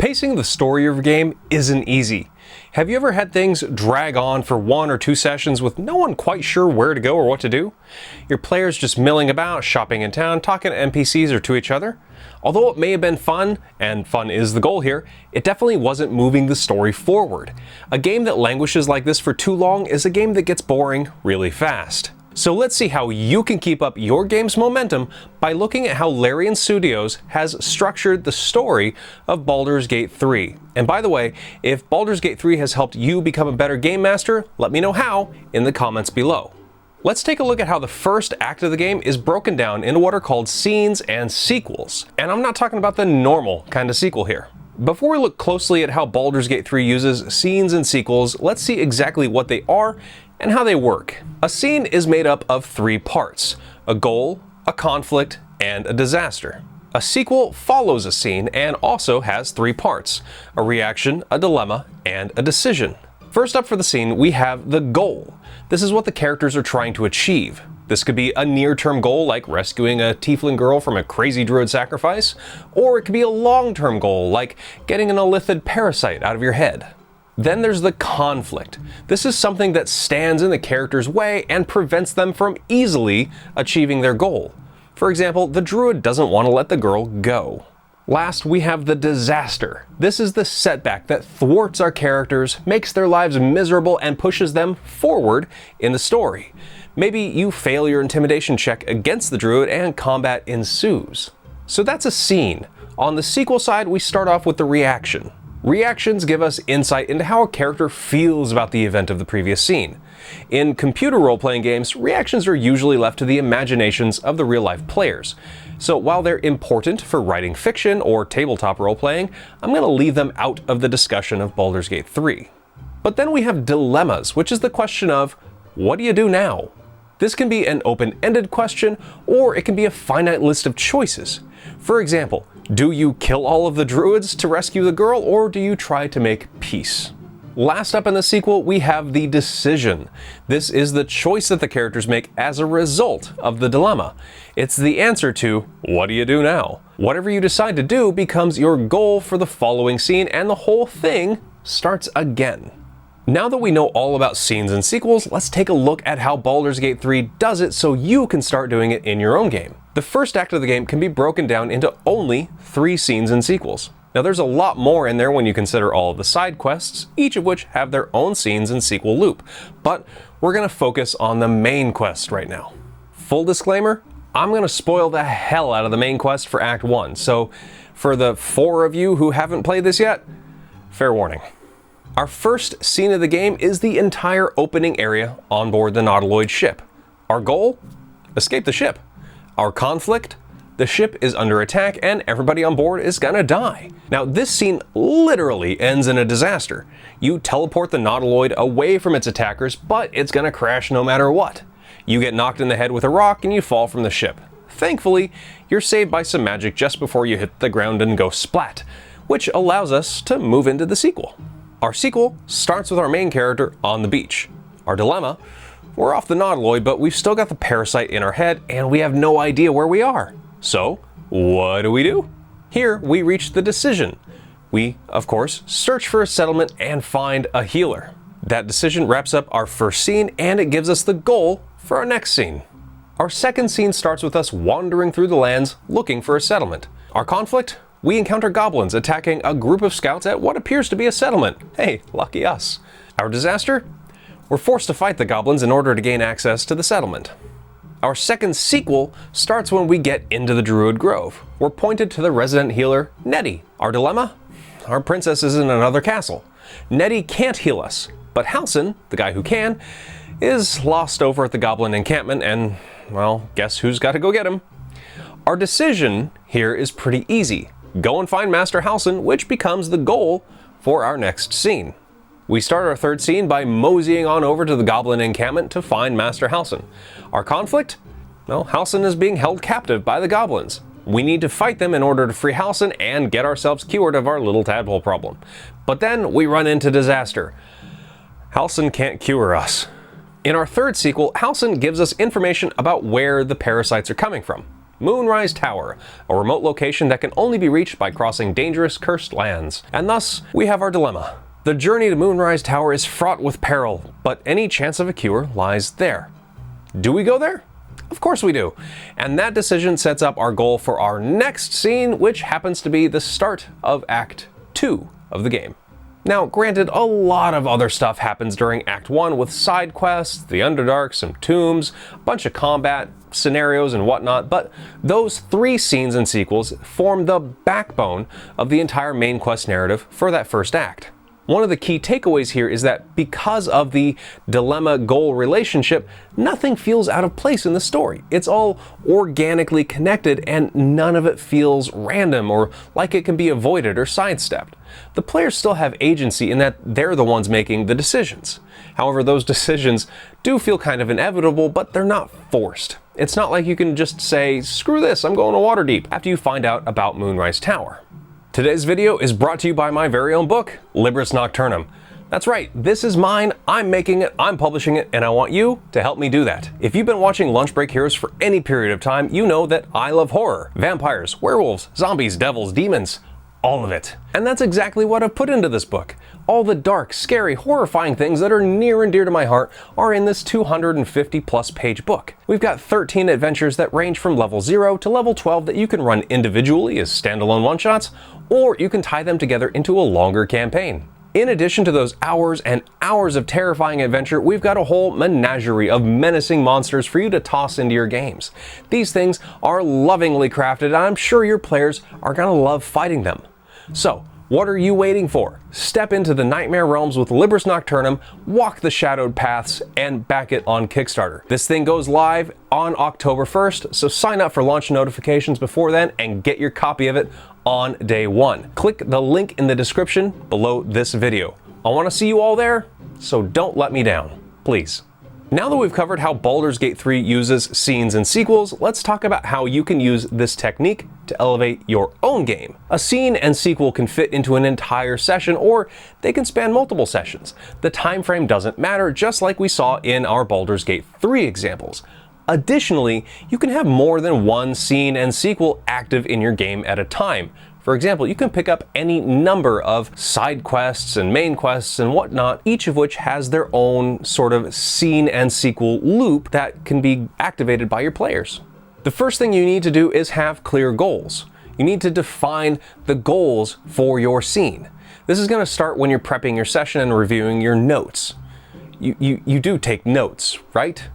Pacing the story of a game isn't easy. Have you ever had things drag on for 1 or 2 sessions with no one quite sure where to go or what to do? Your players just milling about, shopping in town, talking to NPCs or to each other? Although it may have been fun, and fun is the goal here, it definitely wasn't moving the story forward. A game that languishes like this for too long is a game that gets boring really fast. So let's see how you can keep up your game's momentum by looking at how Larian Studios has structured the story of Baldur's Gate 3. And by the way, if Baldur's Gate 3 has helped you become a better game master, let me know how in the comments below. Let's take a look at how the first act of the game is broken down into what are called scenes and sequels. And I'm not talking about the normal kind of sequel here. Before we look closely at how Baldur's Gate 3 uses scenes and sequels, let's see exactly what they are and how they work. A scene is made up of 3 parts: a goal, a conflict, and a disaster. A sequel follows a scene and also has 3 parts: a reaction, a dilemma, and a decision. First up for the scene, we have the goal. This is what the characters are trying to achieve. This could be a near-term goal like rescuing a tiefling girl from a crazy druid sacrifice, or it could be a long-term goal like getting an illithid parasite out of your head. Then there's the conflict. This is something that stands in the character's way and prevents them from easily achieving their goal. For example, the druid doesn't want to let the girl go. Last, we have the disaster. This is the setback that thwarts our characters, makes their lives miserable, and pushes them forward in the story. Maybe you fail your intimidation check against the druid and combat ensues. So that's a scene. On the sequel side, we start off with the reaction. Reactions give us insight into how a character feels about the event of the previous scene. In computer role-playing games, reactions are usually left to the imaginations of the real-life players. So while they're important for writing fiction or tabletop role-playing, I'm going to leave them out of the discussion of Baldur's Gate 3. But then we have dilemmas, which is the question of, what do you do now? This can be an open-ended question, or it can be a finite list of choices. For example, do you kill all of the druids to rescue the girl, or do you try to make peace? Last up in the sequel, we have the decision. This is the choice that the characters make as a result of the dilemma. It's the answer to, what do you do now? Whatever you decide to do becomes your goal for the following scene, and the whole thing starts again. Now that we know all about scenes and sequels, let's take a look at how Baldur's Gate 3 does it so you can start doing it in your own game. The first act of the game can be broken down into only 3 scenes and sequels. Now there's a lot more in there when you consider all of the side quests, each of which have their own scenes and sequel loop, but we're going to focus on the main quest right now. Full disclaimer, I'm going to spoil the hell out of the main quest for Act 1, so for the 4 of you who haven't played this yet, fair warning. Our first scene of the game is the entire opening area on board the Nautiloid ship. Our goal? Escape the ship. Our conflict? The ship is under attack and everybody on board is gonna die. Now this scene literally ends in a disaster. You teleport the Nautiloid away from its attackers, but it's gonna crash no matter what. You get knocked in the head with a rock and you fall from the ship. Thankfully, you're saved by some magic just before you hit the ground and go splat, which allows us to move into the sequel. Our sequel starts with our main character on the beach. Our dilemma: we're off the Nautiloid, but we've still got the parasite in our head and we have no idea where we are. So, what do? Here, we reach the decision. We, of course, search for a settlement and find a healer. That decision wraps up our first scene and it gives us the goal for our next scene. Our second scene starts with us wandering through the lands looking for a settlement. Our conflict? We encounter goblins attacking a group of scouts at what appears to be a settlement. Hey, lucky us. Our disaster? We're forced to fight the goblins in order to gain access to the settlement. Our second sequel starts when we get into the Druid Grove. We're pointed to the resident healer, Nettie. Our dilemma? Our princess is in another castle. Nettie can't heal us, but Halsin, the guy who can, is lost over at the goblin encampment and, well, guess who's got to go get him? Our decision here is pretty easy. Go and find Master Halsin, which becomes the goal for our next scene. We start our third scene by moseying on over to the goblin encampment to find Master Halsin. Our conflict? Well, Halsin is being held captive by the goblins. We need to fight them in order to free Halsin and get ourselves cured of our little tadpole problem. But then we run into disaster. Halsin can't cure us. In our third sequel, Halsin gives us information about where the parasites are coming from. Moonrise Tower, a remote location that can only be reached by crossing dangerous, cursed lands. And thus, we have our dilemma. The journey to Moonrise Tower is fraught with peril, but any chance of a cure lies there. Do we go there? Of course we do. And that decision sets up our goal for our next scene, which happens to be the start of Act 2 of the game. Now, granted, a lot of other stuff happens during Act 1 with side quests, the Underdark, some tombs, a bunch of combat, scenarios and whatnot, but those 3 scenes and sequels form the backbone of the entire main quest narrative for that first act. One of the key takeaways here is that because of the dilemma-goal relationship, nothing feels out of place in the story. It's all organically connected and none of it feels random or like it can be avoided or sidestepped. The players still have agency in that they're the ones making the decisions. However, those decisions do feel kind of inevitable, but they're not forced. It's not like you can just say, screw this, I'm going to Waterdeep, after you find out about Moonrise Tower. Today's video is brought to you by my very own book, LIBRUS NOCTURNUM. That's right, this is mine, I'm making it, I'm publishing it, and I want you to help me do that. If you've been watching Lunch Break Heroes for any period of time, you know that I love horror. Vampires, werewolves, zombies, devils, demons, all of it. And that's exactly what I've put into this book. All the dark, scary, horrifying things that are near and dear to my heart are in this 250 plus page book. We've got 13 adventures that range from level 0 to level 12 that you can run individually as standalone one-shots, or you can tie them together into a longer campaign. In addition to those hours and hours of terrifying adventure, we've got a whole menagerie of menacing monsters for you to toss into your games. These things are lovingly crafted, and I'm sure your players are gonna love fighting them. So, what are you waiting for? Step into the nightmare realms with LIBRUS NOCTURNUM, walk the shadowed paths, and back it on Kickstarter. This thing goes live on October 1st, so sign up for launch notifications before then and get your copy of it on day 1. Click the link in the description below this video. I want to see you all there, so don't let me down, please. Now that we've covered how Baldur's Gate 3 uses scenes and sequels, let's talk about how you can use this technique to elevate your own game. A scene and sequel can fit into an entire session, or they can span multiple sessions. The time frame doesn't matter, just like we saw in our Baldur's Gate 3 examples. Additionally, you can have more than one scene and sequel active in your game at a time. For example, you can pick up any number of side quests and main quests and whatnot, each of which has their own sort of scene and sequel loop that can be activated by your players. The first thing you need to do is have clear goals. You need to define the goals for your scene. This is going to start when you're prepping your session and reviewing your notes. You do take notes, right?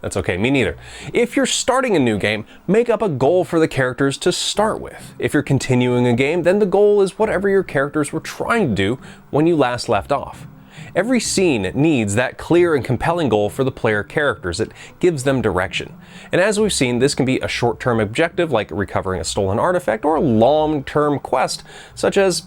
That's okay, me neither. If you're starting a new game, make up a goal for the characters to start with. If you're continuing a game, then the goal is whatever your characters were trying to do when you last left off. Every scene needs that clear and compelling goal for the player characters. It gives them direction. And as we've seen, this can be a short-term objective like recovering a stolen artifact, or a long-term quest such as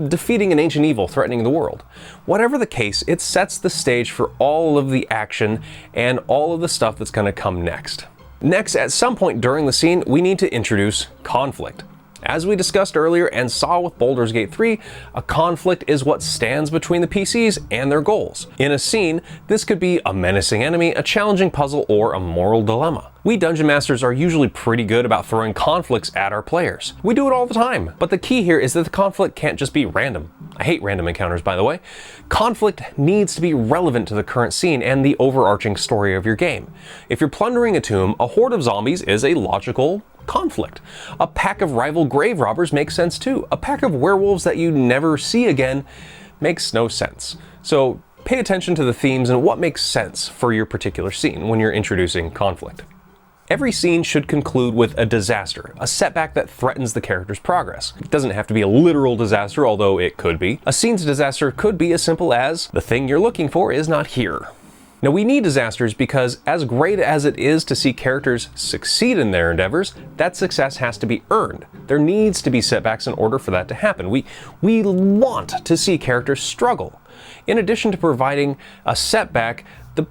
defeating an ancient evil threatening the world. Whatever the case, it sets the stage for all of the action and all of the stuff that's going to come next. Next, at some point during the scene, we need to introduce conflict. As we discussed earlier and saw with Baldur's Gate 3, a conflict is what stands between the PCs and their goals. In a scene, this could be a menacing enemy, a challenging puzzle, or a moral dilemma. We Dungeon Masters are usually pretty good about throwing conflicts at our players. We do it all the time, but the key here is that the conflict can't just be random. I hate random encounters, by the way. Conflict needs to be relevant to the current scene and the overarching story of your game. If you're plundering a tomb, a horde of zombies is a logical conflict. A pack of rival grave robbers makes sense too. A pack of werewolves that you never see again makes no sense. So pay attention to the themes and what makes sense for your particular scene when you're introducing conflict. Every scene should conclude with a disaster, a setback that threatens the character's progress. It doesn't have to be a literal disaster, although it could be. A scene's disaster could be as simple as, the thing you're looking for is not here. Now, we need disasters because, as great as it is to see characters succeed in their endeavors, that success has to be earned. There needs to be setbacks in order for that to happen. We want to see characters struggle. In addition to providing a setback,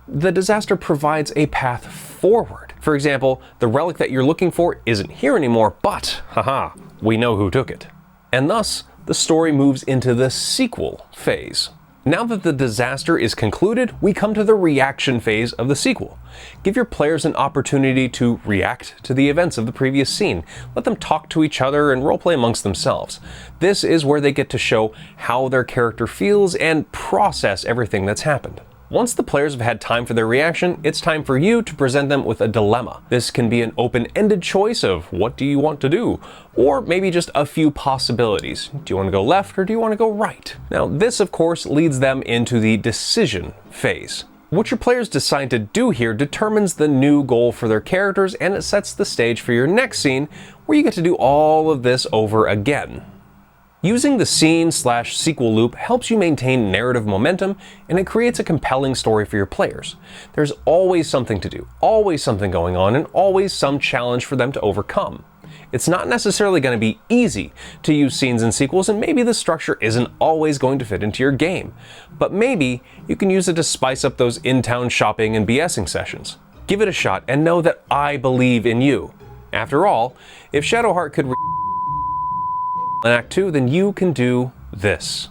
the disaster provides a path forward. For example, the relic that you're looking for isn't here anymore, but, haha, we know who took it. And thus, the story moves into the sequel phase. Now that the disaster is concluded, we come to the reaction phase of the sequel. Give your players an opportunity to react to the events of the previous scene. Let them talk to each other and roleplay amongst themselves. This is where they get to show how their character feels and process everything that's happened. Once the players have had time for their reaction, it's time for you to present them with a dilemma. This can be an open-ended choice of what do you want to do, or maybe just a few possibilities. Do you want to go left or do you want to go right? Now, this of course leads them into the decision phase. What your players decide to do here determines the new goal for their characters, and it sets the stage for your next scene, where you get to do all of this over again. Using the scene/sequel loop helps you maintain narrative momentum, and it creates a compelling story for your players. There's always something to do, always something going on, and always some challenge for them to overcome. It's not necessarily going to be easy to use scenes and sequels, and maybe the structure isn't always going to fit into your game. But maybe you can use it to spice up those in-town shopping and BSing sessions. Give it a shot and know that I believe in you. After all, if Shadowheart could in Act 2, then you can do this.